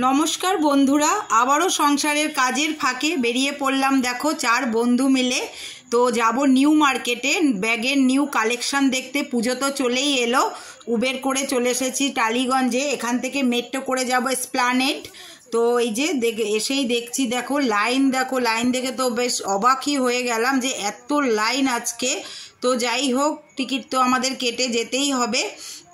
নমস্কার বন্ধুরা, আবারও সংসারের কাজের ফাঁকে বেরিয়ে পড়লাম। দেখো 4 বন্ধু মিলে তো যাব নিউ মার্কেটে ব্যাগের নিউ কালেকশন দেখতে। পুজো তো চলেই এলো, উবের করে চলে এসেছি টালিগঞ্জে। এখান থেকে মেট্রো করে যাব এসপ্ল্যানেড। তো এই যে এসেই দেখছি, দেখো লাইন দেখে তো বেশ অবাকই হয়ে গেলাম যে এত লাইন আজকে। তো যাই হোক, টিকিট তো আমাদের কেটে যেতেই হবে।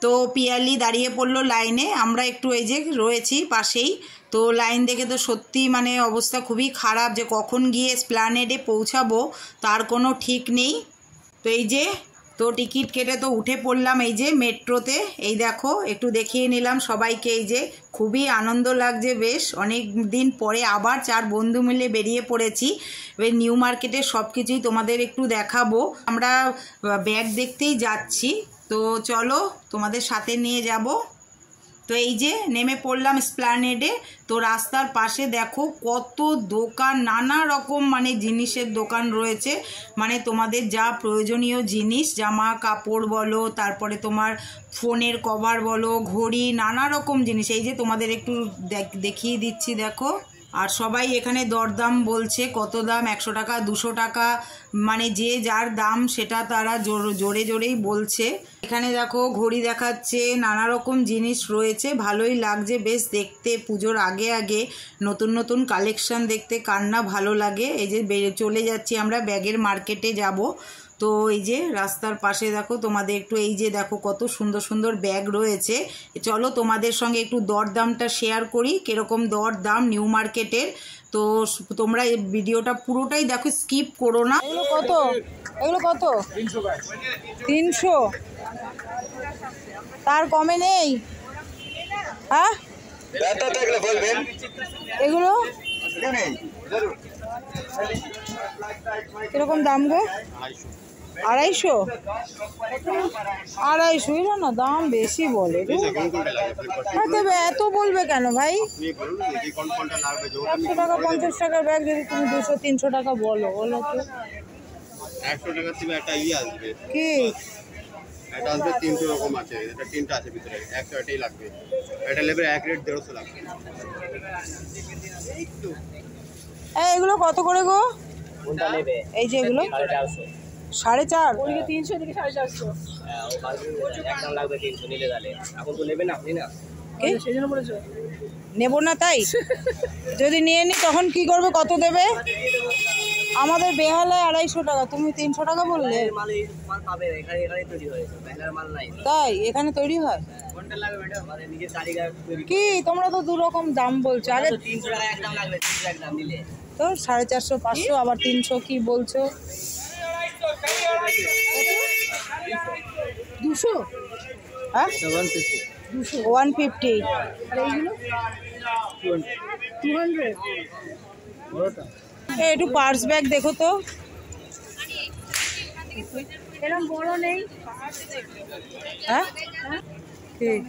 তো পিয়ালি দাঁড়িয়ে পড়লো লাইনে, আমরা একটু এই যে রয়েছি পাশেই। তো লাইন দেখে তো সত্যি মানে অবস্থা খুবই খারাপ, যে কখন গিয়ে এসপ্ল্যানেডে পৌঁছাবো তার কোনো ঠিক নেই। তো এই যে তো টিকিট কেটে তো উঠে পড়লাম এই যে মেট্রোতে। এই দেখো একটু দেখিয়ে নিলাম সবাইকে। এই যে খুবই আনন্দ লাগছে, বেশ অনেক দিন পরে আবার 4 বন্ধু মিলে বেরিয়ে পড়েছি। এবার নিউ মার্কেটের সব কিছুই তোমাদের একটু দেখাবো। আমরা ব্যাগ দেখতেই যাচ্ছি, তো চলো তোমাদের সাথে নিয়ে যাব। তো এই যে নেমে পড়লাম এসপ্ল্যানেডে। তো রাস্তার পাশে দেখো কত দোকান, নানা রকম মানে জিনিসের দোকান রয়েছে। মানে তোমাদের যা প্রয়োজনীয় জিনিস, জামা কাপড় বলো, তারপরে তোমার ফোনের কভার বলো, ঘড়ি, নানা রকম জিনিস। এই যে তোমাদের একটু দেখিয়ে দিচ্ছি, দেখো। আর সবাই এখানে দরদাম বলছে, কত দাম, 100 টাকা 200 টাকা, মানে যে যার দাম সেটা তারা জোরে জোরেই বলছে। এখানে দেখো ঘড়ি দেখাচ্ছে, নানা রকম জিনিস রয়েছে। ভালোই লাগছে বেশ দেখতে। পুজোর আগে আগে নতুন নতুন কালেকশন দেখতে কার না ভালো লাগে। এই যে চলে যাচ্ছি আমরা ব্যাগের মার্কেটে যাব। তো এই যে রাস্তার পাশে দেখো তোমাদের একটু এই যে দেখো কত সুন্দর সুন্দর ব্যাগ রয়েছে। চলো তোমাদের সঙ্গে একটু দরদামটা শেয়ার করি, কীরকম দরদাম নিউ মার্কেটের। তো তোমরা এই ভিডিওটা পুরোটাই দেখো, স্কিপ করো না। এগুলো কত 300, তার কমে নেই? হ্যাঁ এগুলো কিরকম দাম গো? 250 এলো না, দাম বেশি বলে। তবে এত বলবে কেন ভাই? 100 টাকা 50 টাকার ব্যাগ যদি তুমি 200-300 টাকা বলো তো। 100 টাকা থেকে একটা আসবে কি এটা আসবে 300 রকম আছে। এটা তিনটা আছে ভিতরে, 100 এটাই লাগবে। এটা নেবে এক রেট 150 লাগবে। এগুলো কত করে গো? কোনটা নেবে? এই যে এগুলো 450। 450, ওইদিকে 300 দিকে 450। হ্যাঁ, ও একদম লাগবে 300 নিলে তাহলে। এখন তো নেবেন আপনি না? কি সেই জন্য বলেছো নেব না তাই? যদি নিয়ে নি তখন কি করবে, কত দেবে? আমাদের বেহালায় 250 টাকা, তুমি 300 টাকা বললে। মাল পাবে এখানে, তৈরি হয়েছে, বাইরের মাল নাই। তাই এখানে তৈরি হয়? কোনটা লাগবে ম্যাডাম? আমাদের নিজের কারিগর তৈরি। কি তোমরা তো 2 রকম দাম বলছো। আগে 300 টাকা একদম লাগবে, 300 একদম নিলে তো 450 500 আবার 300 কি বলছো? 200 হ্যাঁ 150। আর এইগুলো 200। একটু পার্স ব্যাগ দেখো তো। এরকম বড় নেই? হ্যাঁ ঠিক।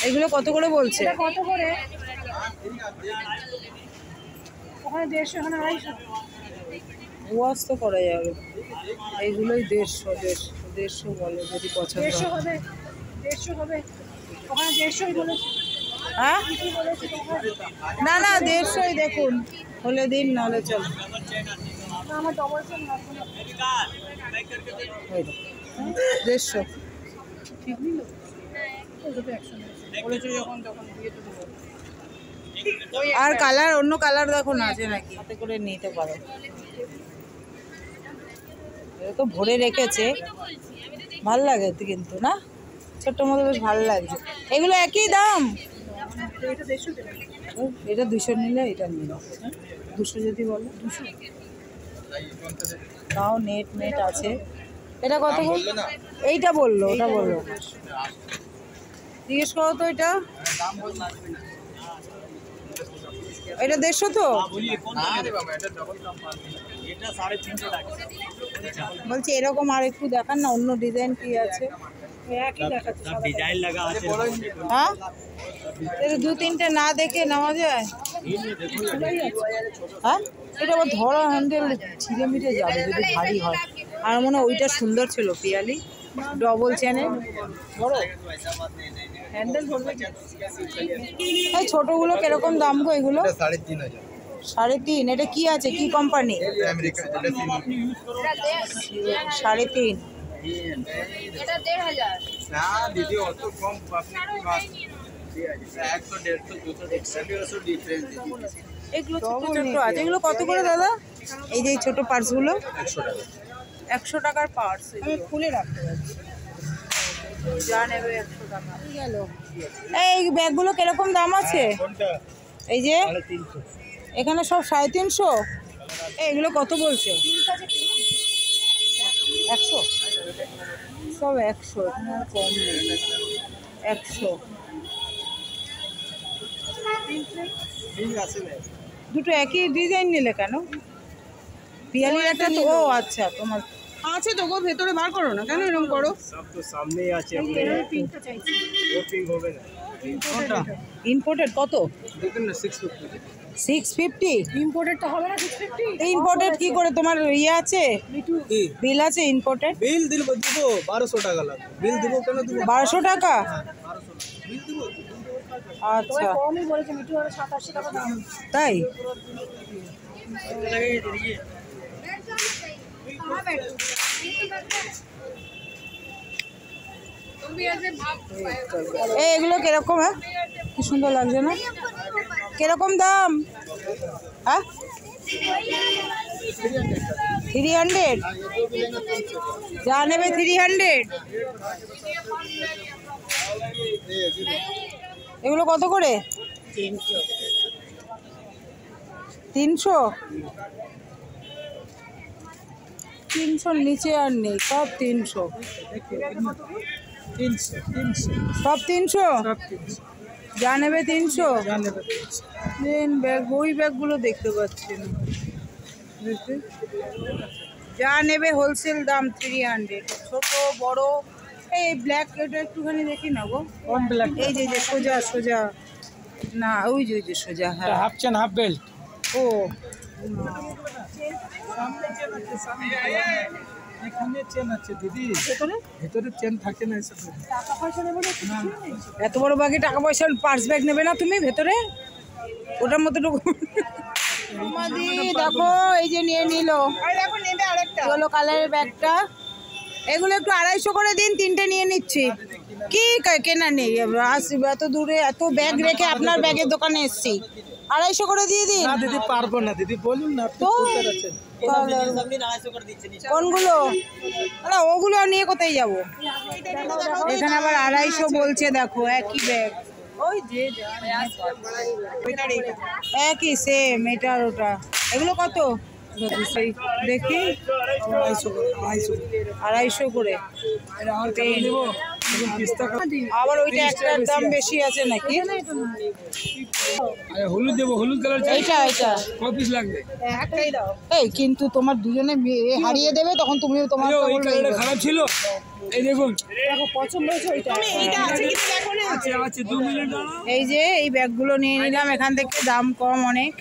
এগুলো কত করে বলছে? এটা কত করে? ওখানে 150, এখানে 250। ওয়াশ তো করা যাবে। এইগুলোই 150 বলে, যদি পছন্দ 150 হয়। হবে, 150 হবে। ওখানে 150ই বলেছে। হ্যাঁ কি বলেছে ওখানে? না 150ই দেখুন, হলে দিন, নাহলে চলো। না, আমার ডবল চেন লাগবে না। 150 ঠিক নিল? ওটা তো 100 বলেছে যখন তখন দিয়ে তো দেবো। আর কালার, অন্য কালার দেখো না আছে নাকি, হাতে করে নিতে পারো। এটা তো ভরে রেখেছে, ভাল লাগে কিন্তু না, ছোট্ট মতো বেশ ভালো লাগছে। এগুলো একই দাম? তো এটা 150 দেবে। এটা 200 নিলে এটা নিল, 200 যদি বলো 200। তাও নেট আছে। এটা কত বললো? এইটা বললো, ওটা বললো জিজ্ঞেস করো তো। এটা 150 তো বলছি। এরকম আর একটু দেখান না, অন্য ডিজাইন কি আছে? একই দেখাচ্ছে। ডিজাইন লাগা আছে। হ্যাঁ এটা 2-3টে না দেখে নেওয়া যায়? হ্যাঁ এটা আবার ধরা হ্যান্ডেল ছিঁড়ে মিটে যাবে যদি ভারী হয়। আর মনে হয় ওইটা সুন্দর ছিল পিয়ালি, ডবল চ্যানেল বড়। হ্যান্ডেল ধরবে কি? এই ছোটগুলো কিরকম দাম গো এগুলো? 3,500 3.5। এটা কি আছে, কি কোম্পানি? আমেরিকা এটা সাড়ে 3। এটা 1,500 না দিদি অত কম আপনি কি বাত 100 150 200 150 ডিফারেন্স দিদি এগুলো ছোট ছোট আছে, এগুলো কত করে দাদা? এই যে ছোট পার্সগুলো 100 টাকা। 100 টাকার পার্স, আমি খুলে রাখতে পারছি। যা নেবে 100 টাকা গেল। এই ব্যাগগুলো কিরকম দাম আছে? কোনটা? এই যে 350 এখানে সব 350। এগুলো কত বলছে? 100 সব 100, এখানে আর কম নেই। 100 ঠিক আছে না দুটো একই ডিজাইন নিলে কেন? পিয়ালির একটা তো, ও আচ্ছা তোমার আছে তো গো, ভেতরে বার করো না কেন এরকম করো? সব তো সামনেই আছে আপনি পিঙ্কটা চাইছি ও পিঙ্ক হবে না কোনটা ইম্পোর্টেড কত? দেখুন না 650 650। ইম্পোর্টেডটা হবে না 650? ইম্পোর্টেড কি করে? তোমার ইয়ে আছে, কি বিল আছে ইম্পোর্টেড? বিল দিব 1200 টাকা লাগবে বিল দিব কেন দিব 1200 টাকা? 1200 বিল দিব আচ্ছা কমই বলেছে, মিঠু আর 87 টাকা দাম। তাই? এগুলো কিরকম? হ্যাঁ কি সুন্দর লাগছে না? কিরকম দাম? হ্যাঁ 300। যা নেবে 300। এগুলো কত করে? 300। 300 নিচে আর নেই, সব 300। সব 300। যা নেবে 300। দেন ব্যাগ, ওই ব্যাগগুলো দেখতে পাচ্ছি না। যা নেবে হোলসেল দাম 300। ছোট বড়। এই ব্ল্যাক, এটা একটুখানি দেখি না গো। এই যে যে সোজা সোজা, না ওই যে সোজা। হ্যাঁ হাফ চেন হাফ বেল্ট ও এখানে চেন আছে দিদি ভিতরে চেন থাকে না এসব টাকা পয়সা নেবে না? এত বড় ব্যাগে টাকা পয়সা, পার্স ব্যাগ নেবে না তুমি ভেতরে? ওটার মতো দেখো, এই যে নিয়ে নিল। দেখো নেবে আরেকটা হলো কালারের ব্যাগটা। এগুলো একটু 250 করে দিন, 3টে নিয়ে নিচ্ছি। কি কেনা নেই, আসবে এত দূরে, এত ব্যাগ রেখে আপনার ব্যাগের দোকানে এসছি। 250 করে দিয়ে দিন। না দিদি পারবো না দিদি বলুন না আপনি তো কোথায় আছেন কোনগুলো? না ওগুলো নিয়ে কোথায় যাবো? এখানে আবার 250 বলছে, দেখো একই ব্যাগ। ওই যে একই সেম, এটা আর ওটা। এগুলো কত দেখি? 250 করে। আবার ওইটা একটার দাম বেশি আছে নাকি? হলুদ দেবো, হলুদ কালার এইটা এইটা কয় পিস লাগবে? একটাই দাও। এই কিন্তু তোমার দুজনে হারিয়ে দেবে, তখন তুমি তোমার এই কালারটা খারাপ ছিল, এই দেখুন দেখো পছন্দ হয়েছে ওইটা। আছে 2 মিনিট দাঁড়াও। এই যে এই ব্যাগগুলো নিয়ে নিলাম এখান থেকে, দাম কম অনেক।